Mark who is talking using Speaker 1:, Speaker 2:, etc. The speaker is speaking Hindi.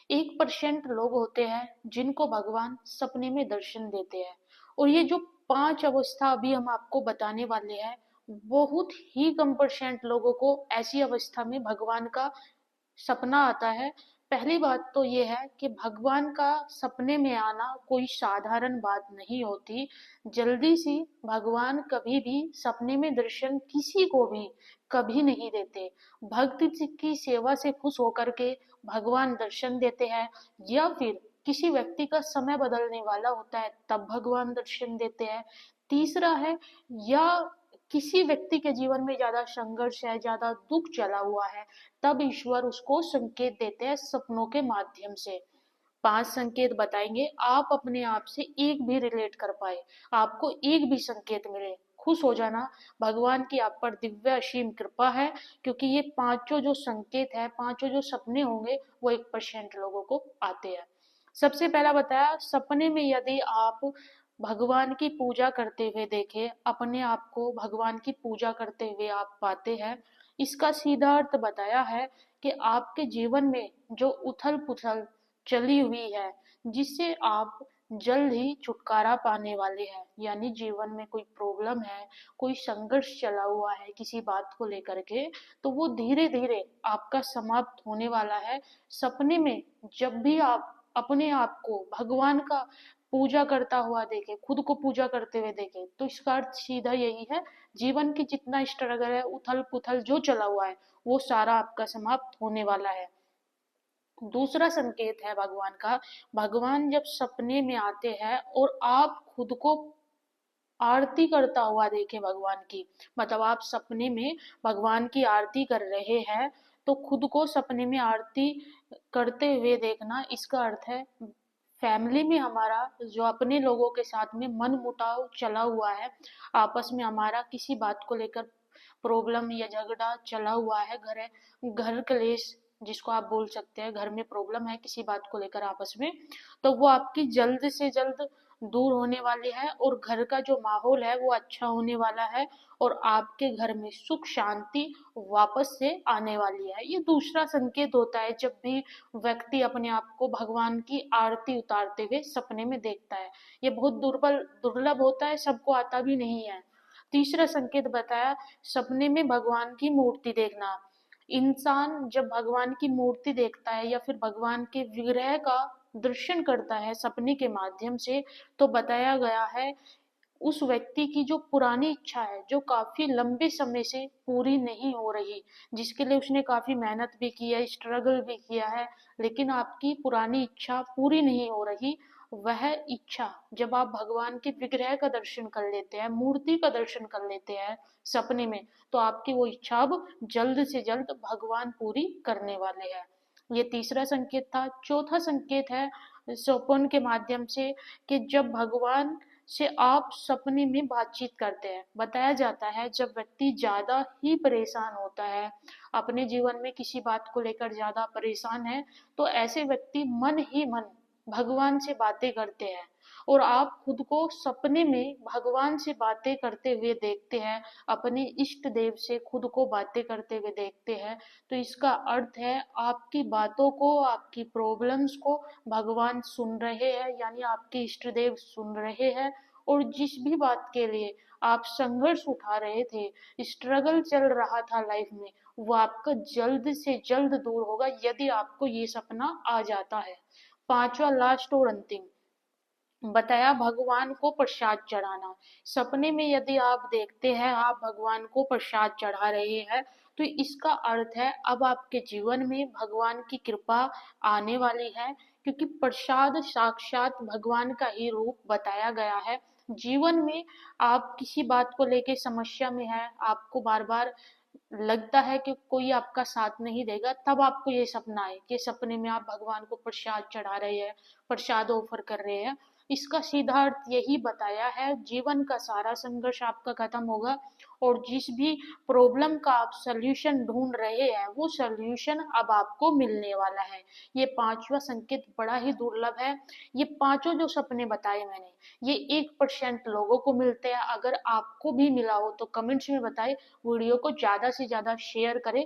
Speaker 1: 1% लोग होते हैं जिनको भगवान सपने में दर्शन देते हैं। और ये जो 5 अवस्था अभी हम आपको बताने वाले हैं, बहुत ही कम परसेंट लोगों को ऐसी अवस्था में भगवान का सपना आता है। पहली बात तो ये है कि भगवान का सपने में आना कोई साधारण बात नहीं होती। जल्दी सी भगवान कभी भी सपने में दर्शन किसी को भी कभी नहीं देते। भक्त की सेवा से खुश होकर के भगवान दर्शन देते हैं, या फिर किसी व्यक्ति का समय बदलने वाला होता है तब भगवान दर्शन देते हैं। तीसरा है, या किसी व्यक्ति के जीवन में ज्यादा संघर्ष है, ज्यादा दुख चला हुआ है, तब ईश्वर उसको संकेत देते हैं सपनों के माध्यम से। 5 संकेत बताएंगे, आप अपने आप से एक भी रिलेट कर पाए, आपको एक भी संकेत मिले, खुश हो जाना। भगवान की आप पर दिव्य असीम कृपा है, क्योंकि ये पांचों जो संकेत है, पांचों जो सपने होंगे, वो 1% लोगों को आते हैं। सबसे पहला बताया, सपने में यदि आप भगवान की पूजा करते हुए देखे, अपने आप को भगवान की पूजा करते हुए आप पाते हैं, इसका सीधा अर्थ बताया है कि आपके जीवन में जो उथल पुथल चली हुई है, जिससे आप जल्द ही छुटकारा पाने वाले हैं। यानी जीवन में कोई प्रॉब्लम है, कोई संघर्ष चला हुआ है किसी बात को लेकर के, तो वो धीरे धीरे आपका समाप्त होने वाला है। सपने में जब भी आप अपने आप को भगवान का पूजा करता हुआ देखे, खुद को पूजा करते हुए देखे, तो इसका अर्थ सीधा यही है, जीवन की जितना स्ट्रगल है, उथल पुथल जो चला हुआ है, वो सारा आपका समाप्त होने वाला है। दूसरा संकेत है भगवान का, भगवान जब सपने में आते हैं और आप खुद को आरती करता हुआ देखे भगवान की, मतलब आप सपने में भगवान की आरती कर रहे हैं, तो खुद को सपने में आरती करते हुए देखना, इसका अर्थ है फैमिली में हमारा जो अपने लोगों के साथ में मन मुटाव चला हुआ है, आपस में हमारा किसी बात को लेकर प्रॉब्लम या झगड़ा चला हुआ है, घर क्लेश जिसको आप बोल सकते हैं, घर में प्रॉब्लम है किसी बात को लेकर आपस में, तो वो आपकी जल्द से जल्द दूर होने वाली है, और घर का जो माहौल है वो अच्छा होने वाला है, और आपके घर में सुख शांति वापस से आने वाली है। ये दूसरा संकेत होता है जब भी व्यक्ति अपने आप को भगवान की आरती उतारते हुए सपने में देखता है। ये बहुत दुर्लभ होता है, सबको आता भी नहीं है। तीसरा संकेत बताया, सपने में भगवान की मूर्ति देखना। इंसान जब भगवान की मूर्ति देखता है या फिर भगवान के विग्रह का दर्शन करता है सपने के माध्यम से, तो बताया गया है उस व्यक्ति की जो पुरानी इच्छा है, जो काफी लंबे समय से पूरी नहीं हो रही, जिसके लिए उसने काफी मेहनत भी की है, स्ट्रगल भी किया है, लेकिन आपकी पुरानी इच्छा पूरी नहीं हो रही, वह इच्छा जब आप भगवान के विग्रह का दर्शन कर लेते हैं, मूर्ति का दर्शन कर लेते हैं सपने में, तो आपकी वो इच्छा अब जल्द से जल्द भगवान पूरी करने वाले हैं। ये तीसरा संकेत था। चौथा संकेत है स्वप्न के माध्यम से, कि जब भगवान से आप सपने में बातचीत करते हैं। बताया जाता है जब व्यक्ति ज्यादा ही परेशान होता है, अपने जीवन में किसी बात को लेकर ज्यादा परेशान है, तो ऐसे व्यक्ति मन ही मन भगवान से बातें करते हैं, और आप खुद को सपने में भगवान से बातें करते हुए देखते हैं, अपने इष्ट देव से खुद को बातें करते हुए देखते हैं, तो इसका अर्थ है आपकी बातों को, आपकी प्रॉब्लम्स को भगवान सुन रहे हैं, यानी आपके इष्ट देव सुन रहे हैं, और जिस भी बात के लिए आप संघर्ष उठा रहे थे, स्ट्रगल चल रहा था लाइफ में, वो आपका जल्द से जल्द दूर होगा यदि आपको ये सपना आ जाता है। पांचवा लास्ट और अंतिम बताया, भगवान को प्रसाद चढ़ाना। सपने में यदि आप देखते हैं आप भगवान को प्रसाद चढ़ा रहे हैं, तो इसका अर्थ है अब आपके जीवन में भगवान की कृपा आने वाली है, क्योंकि प्रसाद साक्षात भगवान का ही रूप बताया गया है। जीवन में आप किसी बात को लेके समस्या में है, आपको बार बार लगता है कि कोई आपका साथ नहीं देगा, तब आपको ये सपना है कि सपने में आप भगवान को प्रसाद चढ़ा रहे हैं, प्रसाद ऑफर कर रहे हैं। इसका सीधा अर्थ यही बताया है, जीवन का सारा संघर्ष आपका खत्म होगा, और जिस भी प्रॉब्लम का आप सल्यूशन ढूंढ रहे हैं, वो सल्यूशन अब आपको मिलने वाला है। ये पांचवा संकेत बड़ा ही दुर्लभ है। ये पांचों जो सपने बताए मैंने, ये 1% लोगों को मिलते हैं। अगर आपको भी मिला हो तो कमेंट्स में बताएं, वीडियो को ज्यादा से ज्यादा शेयर करें।